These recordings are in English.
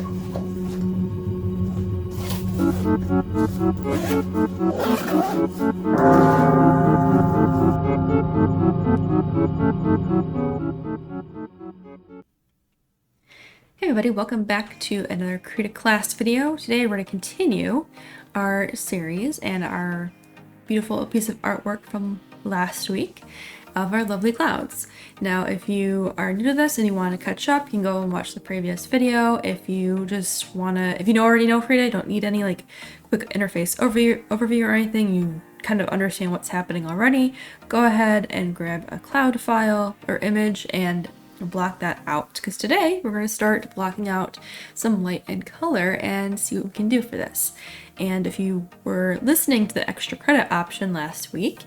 Hey everybody, welcome back to another Krita class video. Today we're going to continue our series and our beautiful piece of artwork from last week of our lovely clouds. Now if you are new to this and you want to catch up, you can go and watch the previous video. If you just want to, if you already know Krita, don't need any like quick interface overview or anything, you kind of understand what's happening already, go ahead and grab a cloud file or image and block that out, because today we're going to start blocking out some light and color and see what we can do for this. And if you were listening to the extra credit option last week,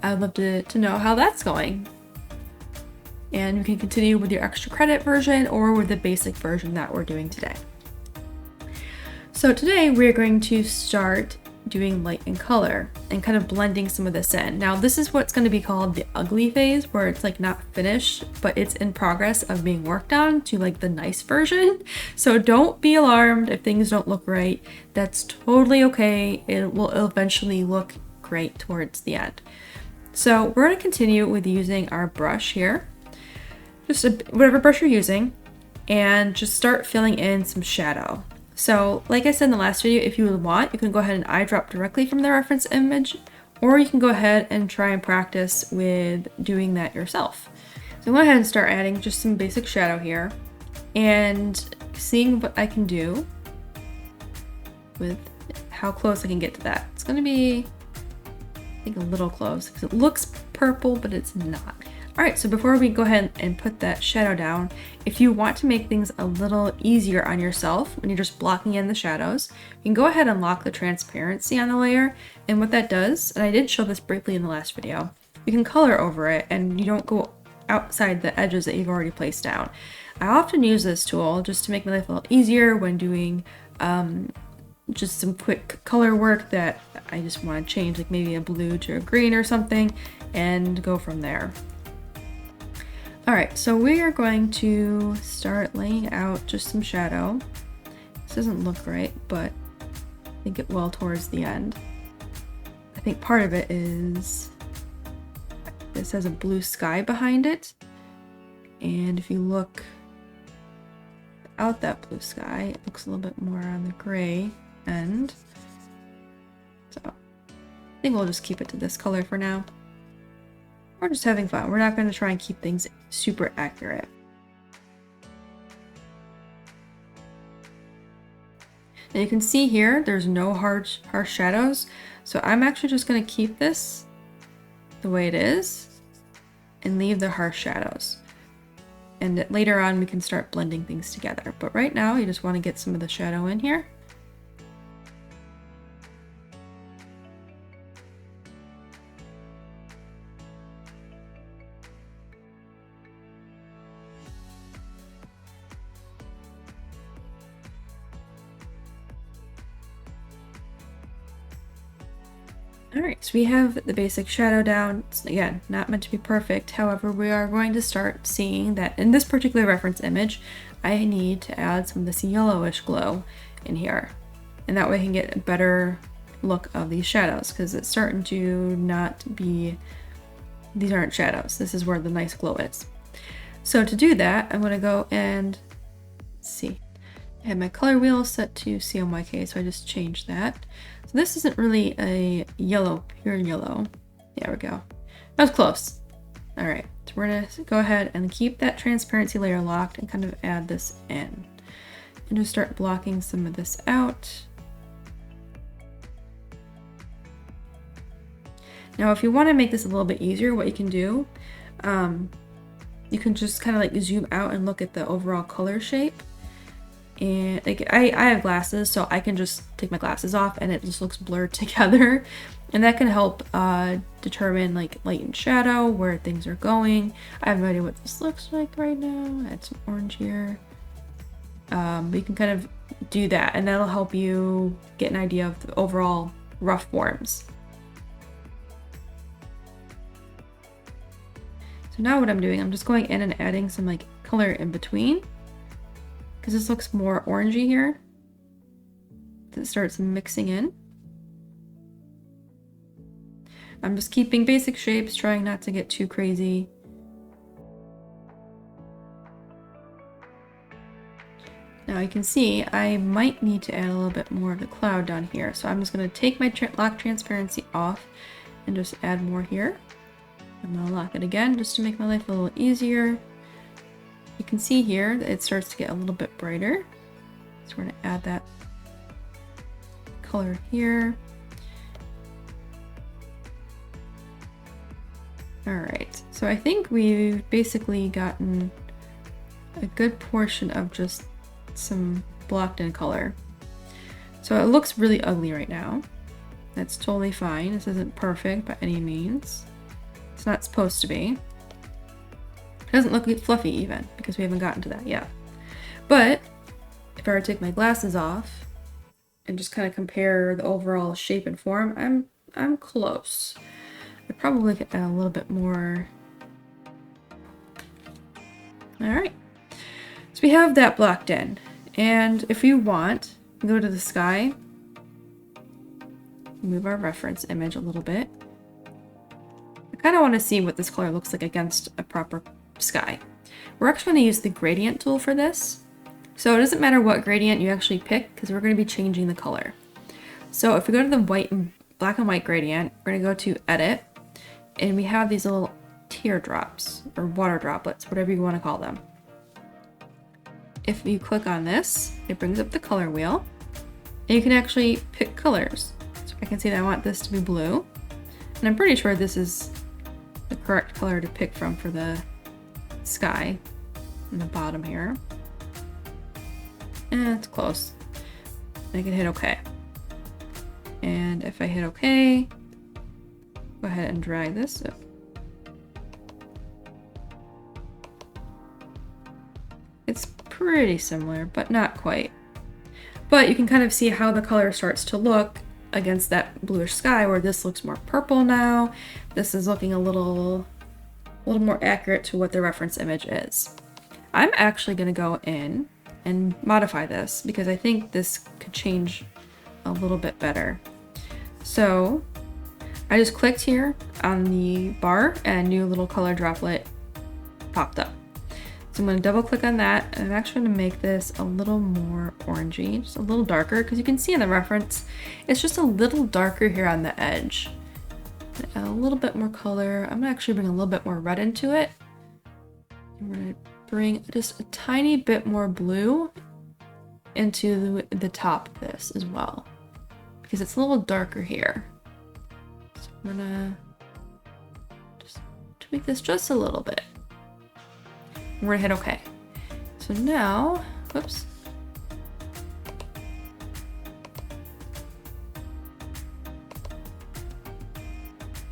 I'd love to know how that's going. And you can continue with your extra credit version or with the basic version that we're doing today. So today we're going to start doing light and color and kind of blending some of this in. Now this is what's going to be called the ugly phase, where it's like not finished, but it's in progress of being worked on to like the nice version. So don't be alarmed if things don't look right. That's totally okay. It will eventually look great towards the end. So we're going to continue with using our brush here, just whatever brush you're using, and just start filling in some shadow. So like I said in the last video, if you would want, you can go ahead and eyedrop directly from the reference image, or you can go ahead and try and practice with doing that yourself. So go ahead and start adding just some basic shadow here and seeing what I can do with how close I can get to that. It's going to be, I think, a little close because it looks purple, but it's not. Alright, so before we go ahead and put that shadow down, if you want to make things a little easier on yourself when you're just blocking in the shadows, you can go ahead and lock the transparency on the layer. And what that does, and I did show this briefly in the last video, you can color over it and you don't go outside the edges that you've already placed down. I often use this tool just to make my life a little easier when doing just some quick color work that I just want to change, like maybe a blue to a green or something, and go from there. Alright, so we are going to start laying out just some shadow. This doesn't look right, but I think it will towards the end. I think part of it is this has a blue sky behind it, and if you look out that blue sky, it looks a little bit more on the gray end. So I think we'll just keep it to this color for now. We're just having fun. We're not going to try and keep things super accurate. Now you can see here, there's no harsh shadows. So I'm actually just going to keep this the way it is and leave the harsh shadows. And later on, we can start blending things together. But right now, you just want to get some of the shadow in here. Alright, so we have the basic shadow down. It's, again, not meant to be perfect. However, we are going to start seeing that in this particular reference image, I need to add some of this yellowish glow in here. And that way I can get a better look of these shadows, because it's starting to not be, these aren't shadows. This is where the nice glow is. So to do that, I'm going to go and, let's see. I have my color wheel set to CMYK, so I just changed that. So this isn't really a yellow, pure yellow. There we go. That was close. All right, so we're gonna go ahead and keep that transparency layer locked and kind of add this in. And just start blocking some of this out. Now, if you want to make this a little bit easier, what you can do, you can just kind of like zoom out and look at the overall color shape. And like I have glasses, so I can just take my glasses off and it just looks blurred together. And that can help determine like light and shadow, where things are going. I have no idea what this looks like right now. Add some orange here. But you can kind of do that, and that'll help you get an idea of the overall rough forms. So now what I'm doing, I'm just going in and adding some like color in between. because this looks more orangey here. It starts mixing in. I'm just keeping basic shapes, trying not to get too crazy. Now you can see I might need to add a little bit more of the cloud down here. So I'm just going to take my lock transparency off and just add more here. I'm going to lock it again just to make my life a little easier. You can see here that it starts to get a little bit brighter. So we're going to add that color here. Alright, so I think we've basically gotten a good portion of just some blocked in color. So it looks really ugly right now. That's totally fine. This isn't perfect by any means. It's not supposed to be. It doesn't look fluffy even, because we haven't gotten to that yet. But if I were to take my glasses off and just kind of compare the overall shape and form, I'm close. I probably could add a little bit more. Alright. So we have that blocked in. And if you want, go to the sky, move our reference image a little bit. I kind of want to see what this color looks like against a proper sky. We're actually going to use the gradient tool for this. So it doesn't matter what gradient you actually pick, because we're going to be changing the color. So if we go to the black and white gradient, we're going to go to edit, and we have these little teardrops or water droplets, whatever you want to call them. If you click on this, it brings up the color wheel, and you can actually pick colors. So I can see that I want this to be blue, and I'm pretty sure this is the correct color to pick from for the sky in the bottom here. It's close. I can hit OK. And if I hit OK, go ahead and drag this up. It's pretty similar, but not quite. But you can kind of see how the color starts to look against that bluish sky, where this looks more purple now. This is looking a little more accurate to what the reference image is. I'm actually going to go in and modify this because I think this could change a little bit better. So I just clicked here on the bar and a new little color droplet popped up. So I'm going to double click on that, and I'm actually going to make this a little more orangey, just a little darker, because you can see in the reference it's just a little darker here on the edge. Add a little bit more color. I'm going to actually bring a little bit more red into it. I'm going to bring just a tiny bit more blue into the top of this as well, because it's a little darker here. So I'm going to just tweak this just a little bit. We're gonna hit OK. So now, whoops.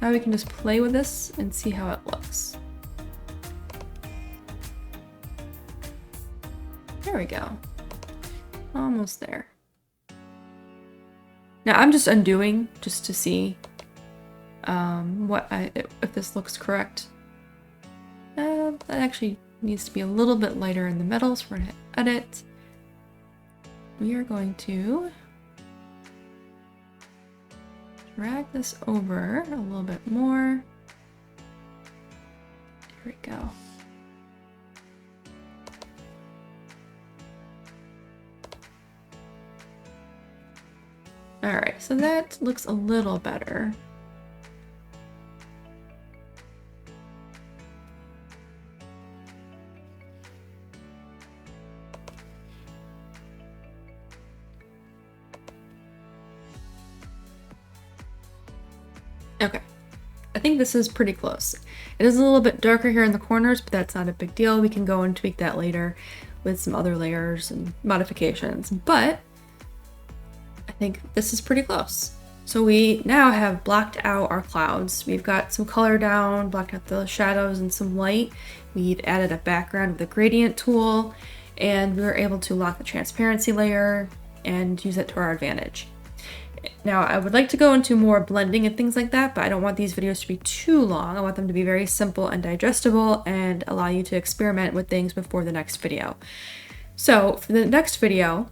Now we can just play with this and see how it looks. There we go. Almost there. Now I'm just undoing just to see if this looks correct. That actually needs to be a little bit lighter in the middle, so we're going to edit. We are going to drag this over a little bit more. There we go. All right, so that looks a little better. Okay, I think this is pretty close. It is a little bit darker here in the corners, but that's not a big deal. We can go and tweak that later with some other layers and modifications, but I think this is pretty close. So we now have blocked out our clouds. We've got some color down, blocked out the shadows and some light. We've added a background with a gradient tool, and we were able to lock the transparency layer and use it to our advantage. Now, I would like to go into more blending and things like that, but I don't want these videos to be too long. I want them to be very simple and digestible and allow you to experiment with things before the next video. So for the next video,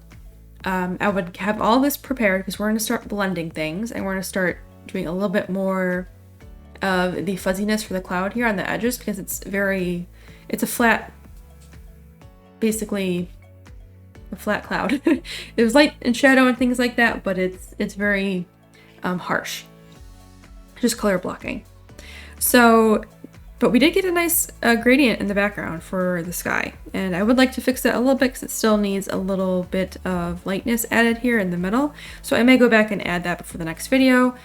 I would have all this prepared because we're going to start blending things and we're going to start doing a little bit more of the fuzziness for the cloud here on the edges because it's a flat, basically a flat cloud. There's light and shadow and things like that, but it's very harsh, just color blocking. So, but we did get a nice gradient in the background for the sky, and I would like to fix that a little bit because it still needs a little bit of lightness added here in the middle. So I may go back and add that before the next video.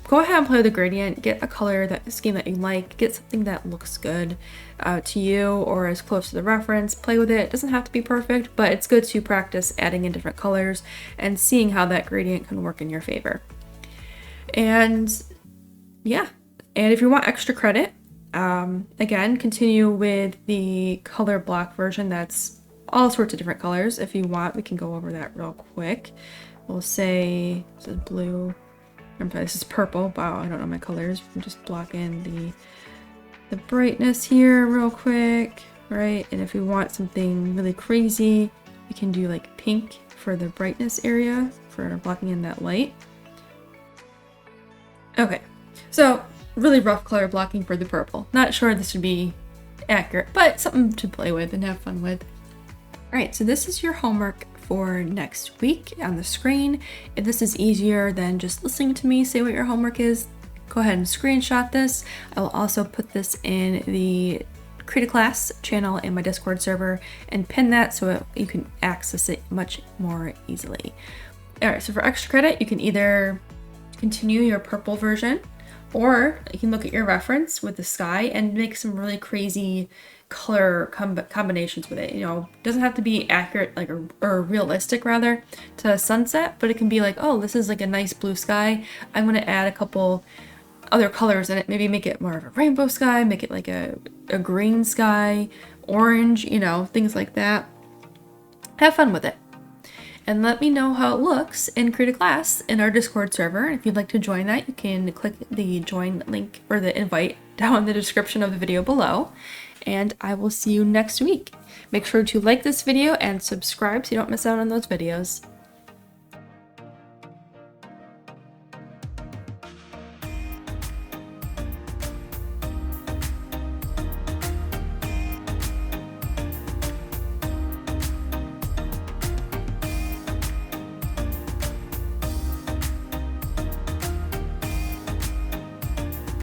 Go ahead and play with the gradient, get a color scheme that you like, get something that looks good to you or as close to the reference. Play with it. It doesn't have to be perfect, but it's good to practice adding in different colors and seeing how that gradient can work in your favor. And yeah, and if you want extra credit, again, continue with the color block version. That's all sorts of different colors. If you want, we can go over that real quick. We'll say this is blue. I'm sorry, this is purple. Wow, I don't know my colors. I'm just blocking the brightness here real quick, right? And if we want something really crazy, we can do like pink for the brightness area for blocking in that light. Okay, so really rough color blocking for the purple. Not sure this would be accurate, but something to play with and have fun with. All right, so this is your homework for next week on the screen. If this is easier than just listening to me say what your homework is, go ahead and screenshot this. I will also put this in the Krita class channel in my Discord server and pin that so you can access it much more easily. All right, so for extra credit, you can either continue your purple version, or you can look at your reference with the sky and make some really crazy color combinations with it. You know, it doesn't have to be accurate, like, or realistic rather, to sunset, but it can be like, oh, this is like a nice blue sky. I'm going to add a couple other colors in it, maybe make it more of a rainbow sky, make it like a green sky, orange, you know, things like that. Have fun with it. And let me know how it looks in Krita class in our Discord server. If you'd like to join that, you can click the join link or the invite down in the description of the video below. And I will see you next week. Make sure to like this video and subscribe so you don't miss out on those videos.